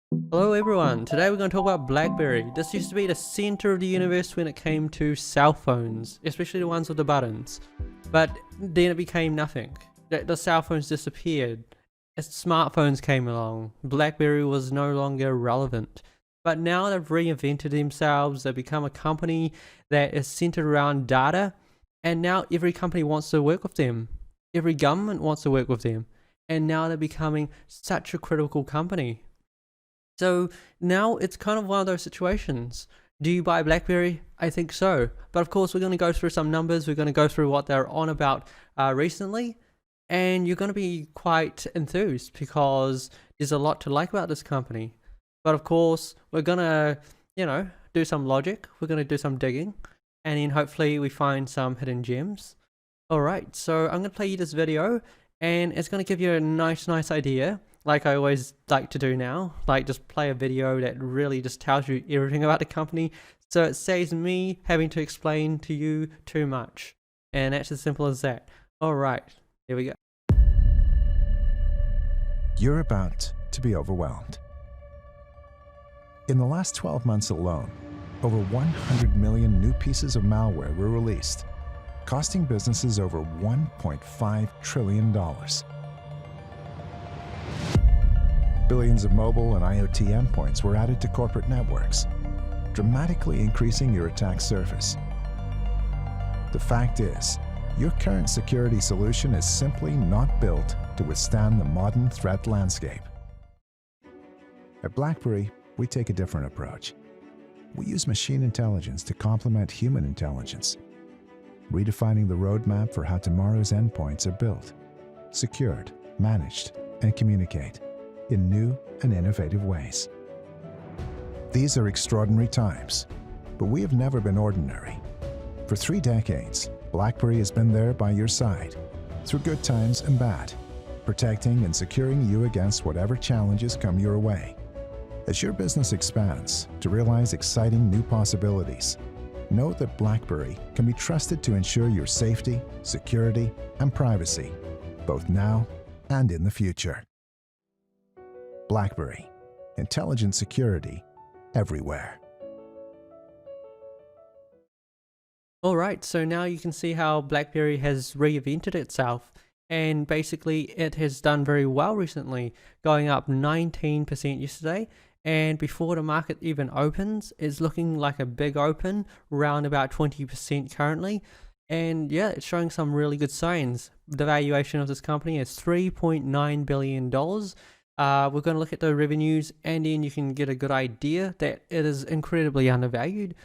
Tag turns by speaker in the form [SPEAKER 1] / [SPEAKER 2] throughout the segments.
[SPEAKER 1] Hello everyone, today we're going to talk about Blackberry. This used to be the center of the universe when it came to cell phones, especially the ones with the buttons. But then it became nothing. The cell phones disappeared. As smartphones came along, Blackberry was no longer relevant. But now they've reinvented themselves, they've become a company that is centered around data, and now every company wants to work with them. Every government wants to work with them. And now they're becoming such a critical company. So now it's kind of one of those situations. Do you buy BlackBerry? I think so. But of course, we're going to go through some numbers. We're going to go through what they're on about recently. And you're going to be quite enthused because there's a lot to like about this company. But of course, we're going to, do some logic. We're going to do some digging. And then hopefully we find some hidden gems. Alright, so I'm going to play you this video. And it's going to give you a nice idea, like I always like to do now, like just play a video that really just tells you everything about the company, so it saves me having to explain to you too much. And that's as simple as that. Alright, here we go.
[SPEAKER 2] You're about to be overwhelmed. In the last 12 months alone, over 100 million new pieces of malware were released, costing businesses over $1.5 trillion. Billions of mobile and IoT endpoints were added to corporate networks, dramatically increasing your attack surface. The fact is, your current security solution is simply not built to withstand the modern threat landscape. At BlackBerry, we take a different approach. We use machine intelligence to complement human intelligence, redefining the roadmap for how tomorrow's endpoints are built, secured, managed, and communicate in new and innovative ways. These are extraordinary times, but we have never been ordinary. For 3 decades, BlackBerry has been there by your side, through good times and bad, protecting and securing you against whatever challenges come your way. As your business expands to realize exciting new possibilities, know that BlackBerry can be trusted to ensure your safety, security, and privacy, both now and in the future. BlackBerry, intelligent security everywhere.
[SPEAKER 1] Alright, so now you can see how BlackBerry has reinvented itself, and basically it has done very well recently, going up 19% yesterday. And before the market even opens, it's looking like a big open, around about 20% currently. And yeah, it's showing some really good signs. The valuation of this company is $3.9 billion. We're going to look at the revenues, and then you can get a good idea that it is incredibly undervalued.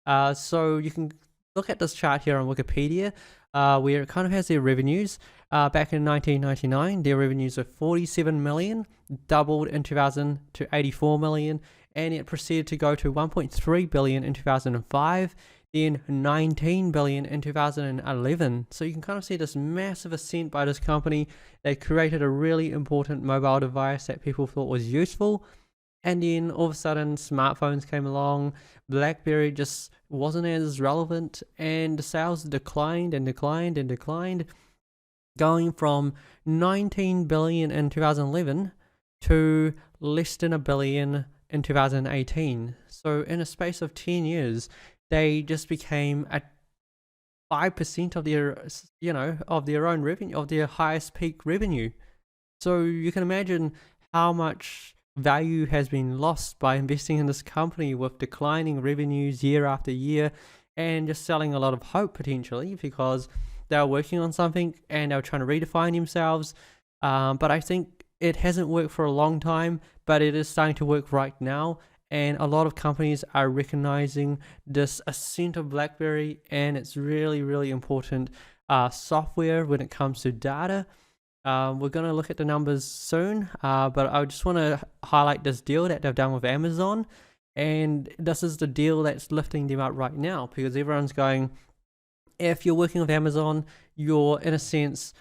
[SPEAKER 1] So you can look at this chart here on Wikipedia, where it kind of has their revenues. Back in 1999, their revenues were 47 million, doubled in 2000 to 84 million, and it proceeded to go to 1.3 billion in 2005, then 19 billion in 2011. So you can kind of see this massive ascent by this company. They created a really important mobile device that people thought was useful, and then all of a sudden smartphones came along, BlackBerry just wasn't as relevant, and the sales declined and declined and declined, going from 19 billion in 2011 to less than $1 billion in 2018. So in a space of 10 years, they just became at 5% of their, of their own revenue, of their highest peak revenue. So you can imagine how much value has been lost by investing in this company with declining revenues year after year, and just selling a lot of hope potentially because they were working on something and they were trying to redefine themselves. But I think it hasn't worked for a long time, but it is starting to work right now. And a lot of companies are recognizing this ascent of BlackBerry, and it's really important software when it comes to data. We're going to look at the numbers soon, but I just want to highlight this deal that they've done with Amazon. And this is the deal that's lifting them up right now, because everyone's going, if you're working with Amazon, you're in a sense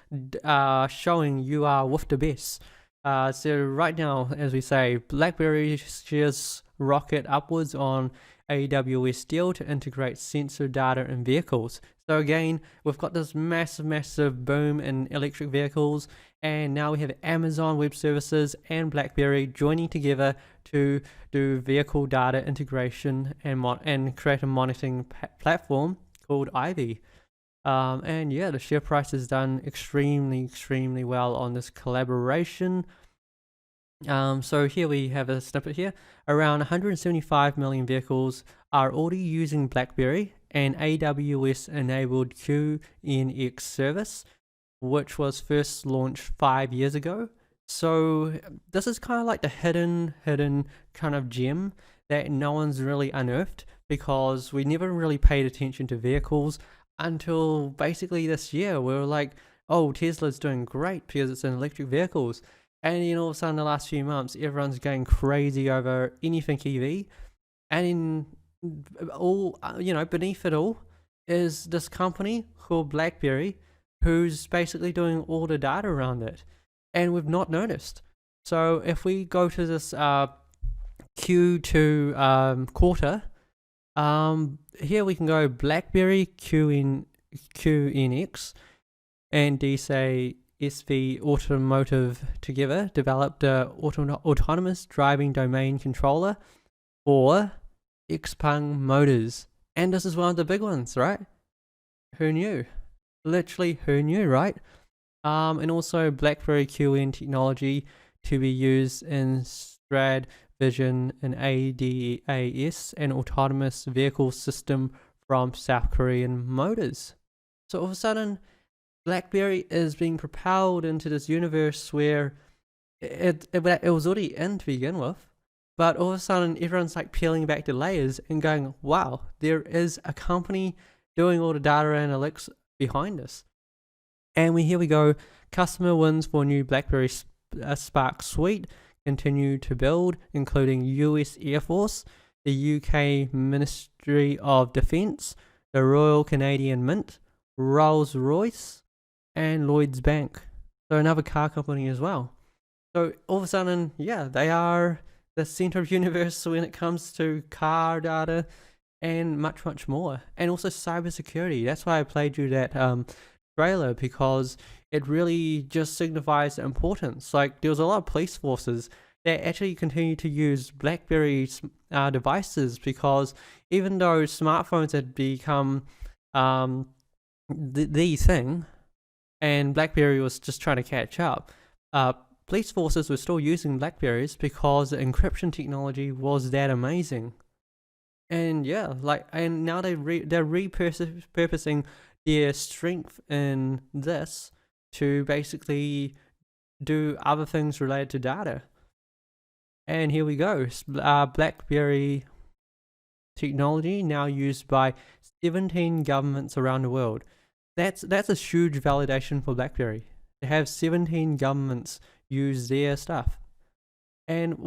[SPEAKER 1] showing you are with the best. So right now, as we say, BlackBerry shares rocket upwards on AWS deal to integrate sensor data in vehicles. So again, we've got this massive boom in electric vehicles, And now we have Amazon Web Services and BlackBerry joining together to do vehicle data integration and create a monitoring platform called Ivy. And yeah, the share price has done extremely well on this collaboration. So here we have a snippet here. Around 175 million vehicles are already using BlackBerry and AWS-enabled QNX service, which was first launched 5 years ago. So this is kind of like the hidden kind of gem that no one's really unearthed, because we never really paid attention to vehicles until basically this year. We were like, oh, Tesla's doing great because it's in electric vehicles. And then all of a sudden, the last few months, everyone's going crazy over anything EV. And in beneath it all is this company called BlackBerry, who's basically doing all the data around it, and we've not noticed. So if we go to this Q2 quarter, here we can go BlackBerry QNX, and they say SV Automotive together developed a autonomous driving domain controller for Xpeng Motors. And this is one of the big ones, right? Who knew? Literally, who knew, right? And also BlackBerry QN technology to be used in Strad Vision and ADAS, an autonomous vehicle system from South Korean Motors. So all of a sudden, BlackBerry is being propelled into this universe where it was already in to begin with, but all of a sudden everyone's like peeling back the layers and going, wow, there is a company doing all the data analytics behind us. And here we go, customer wins for new BlackBerry Spark suite continue to build, including US Air Force, the UK Ministry of Defence, the Royal Canadian Mint, Rolls-Royce, and Lloyds Bank. So another car company as well. So all of a sudden, yeah, they are the center of universe when it comes to car data and much more. And also cybersecurity. That's why I played you that trailer, because it really just signifies the importance. Like, there was a lot of police forces that actually continue to use BlackBerry devices, because even though smartphones had become the thing, and BlackBerry was just trying to catch up, police forces were still using BlackBerries because the encryption technology was that amazing. And yeah, and now they're repurposing their strength in this to basically do other things related to data. And here we go, BlackBerry technology now used by 17 governments around the world. That's a huge validation for BlackBerry to have 17 governments use their stuff. And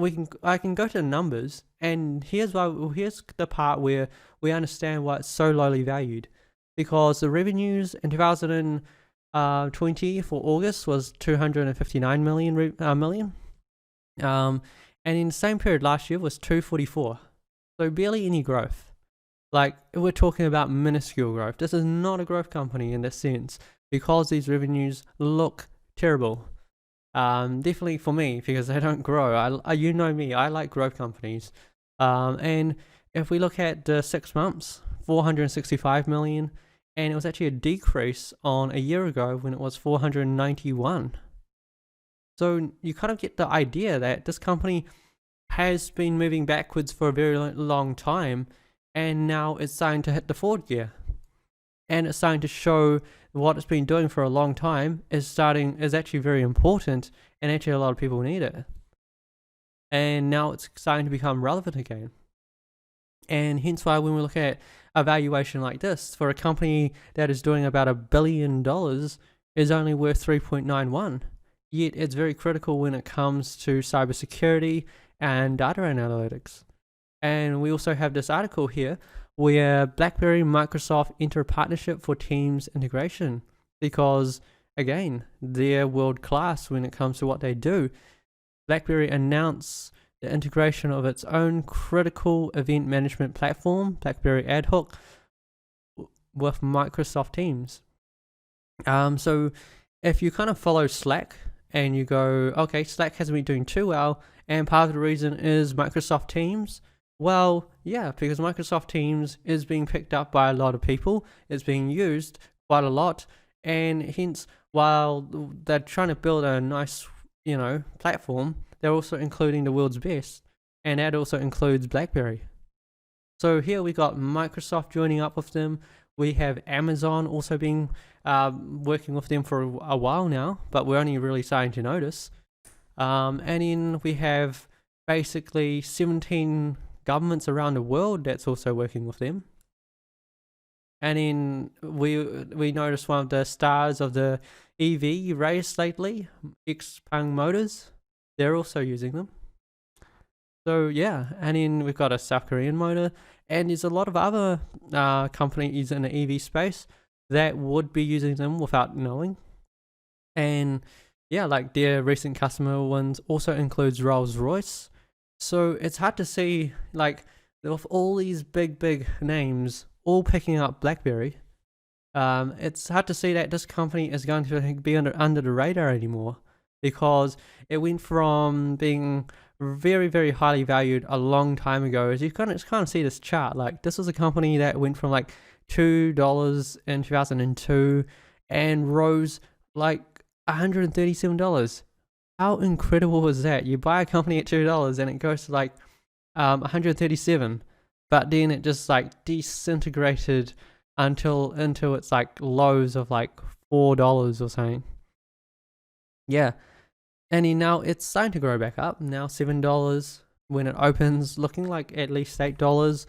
[SPEAKER 1] I can go to the numbers, and here's the part where we understand why it's so lowly valued, because the revenues in 2020 for August was 259 million, and in the same period last year was 244. So barely any growth. Like, we're talking about minuscule growth. This is not a growth company in this sense, because these revenues look terrible. Definitely for me, because they don't grow. You know me, I like growth companies. And if we look at the 6 months, 465 million, and it was actually a decrease on a year ago when it was 491. So you kind of get the idea that this company has been moving backwards for a very long time, and now it's starting to hit the forward gear, and it's starting to show what it's been doing for a long time is actually very important, and actually a lot of people need it, and now it's starting to become relevant again. And hence why when we look at a valuation like this for a company that is doing about $1 billion is only worth 3.91, yet it's very critical when it comes to cybersecurity and data analytics. And we also have this article here where BlackBerry Microsoft enter a partnership for Teams integration, because again, they're world class when it comes to what they do. BlackBerry announced the integration of its own critical event management platform, BlackBerry Ad Hoc, with Microsoft Teams. So if you kind of follow Slack and you go, okay, Slack hasn't been doing too well, and part of the reason is Microsoft Teams. Well, yeah, because Microsoft Teams is being picked up by a lot of people, it's being used quite a lot, and hence, while they're trying to build a nice, platform, they're also including the world's best, and that also includes BlackBerry. So here we got Microsoft joining up with them. We have Amazon also being working with them for a while now, but we're only really starting to notice. And then we have basically 17 governments around the world that's also working with them. And then we noticed one of the stars of the EV race lately, Xpeng Motors. They're also using them. So yeah, and then we've got a South Korean motor, and there's a lot of other companies in the EV space that would be using them without knowing. And yeah, like their recent customer ones also includes Rolls-Royce. So it's hard to see, like, with all these big names all picking up BlackBerry, it's hard to see that this company is going to be under the radar anymore, because it went from being very highly valued a long time ago. As you kind of see this chart, like this was a company that went from like $2 in 2002 and rose like $137. How incredible was that? You buy a company at $2 and it goes to like 137, but then it just like disintegrated until it's like lows of like $4 or something. Yeah. And then now it's starting to grow back up. Now $7 when it opens, looking like at least $8.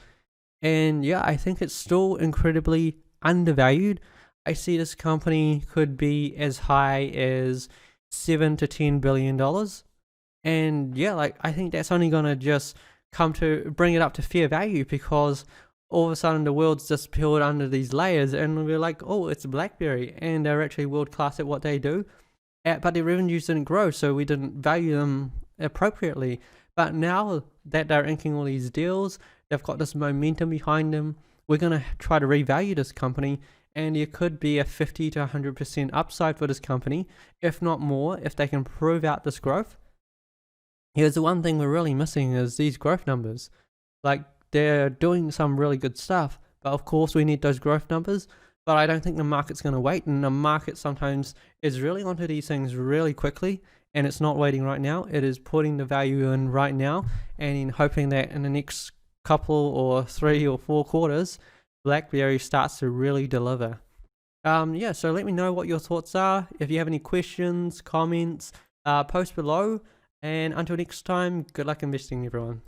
[SPEAKER 1] And yeah, I think it's still incredibly undervalued. I see this company could be as high as $7 to $10 billion. And yeah, like I think that's only gonna just come to bring it up to fair value, because all of a sudden the world's just peeled under these layers, and we're like, oh, it's BlackBerry, and they're actually world class at what they do. But their revenues didn't grow, so we didn't value them appropriately. But now that they're inking all these deals, they've got this momentum behind them, we're going to try to revalue this company, and there could be a 50 to 100% upside for this company, if not more, if they can prove out this growth. Here's the one thing we're really missing is these growth numbers. Like, they're doing some really good stuff, but of course we need those growth numbers. But I don't think the market's going to wait, and the market sometimes is really onto these things really quickly, and it's not waiting right now. It is putting the value in right now, and in hoping that in the next couple or 3 or 4 quarters, BlackBerry starts to really deliver. Yeah, so let me know what your thoughts are. If you have any questions, comments, post below. And until next time, good luck investing, everyone.